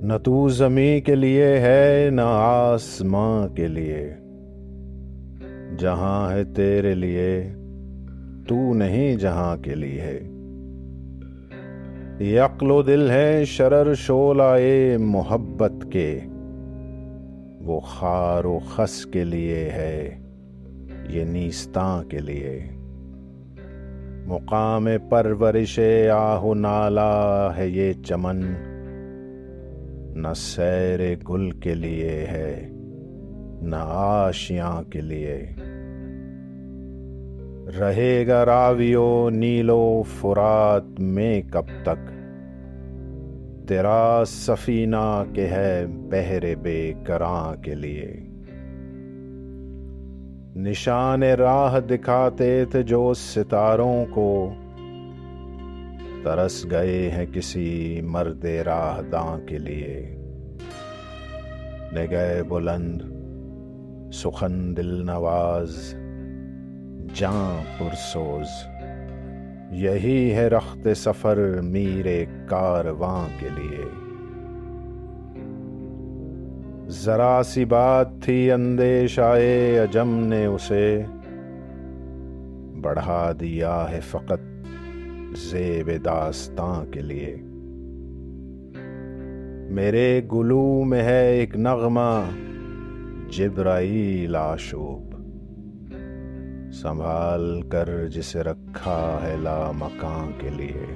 न तू ज़मीं के लिए है न आसमां के लिए, जहां है तेरे लिए तू नहीं जहां के लिए है। ये अक्लो दिल है शरर शोलाए मोहब्बत के, वो खार व खस के लिए है ये नीस्तां के लिए। मुकाम परवरिशे आहो नाला है ये चमन, न सैरे गुल के लिए है न आशियां के लिए। रहेगा रावियो नीलो फुरात में कब तक, तेरा सफीना के है बहरे बेकरां के लिए। निशान राह दिखाते थे जो सितारों को, तरस गए हैं किसी मर्दे राहदां के लिए। निगाह बुलंद सुखन दिल नवाज जां पुरसोज, यही है रख्ते सफर मीरे कारवां के लिए। जरा सी बात थी अंदेशाए अजम ने उसे, बढ़ा दिया है फकत ज़ेब दास्तां के लिए। मेरे गुलू में है एक नगमा जिब्राईल आशूब, संभाल कर जिसे रखा है लामकां के लिए।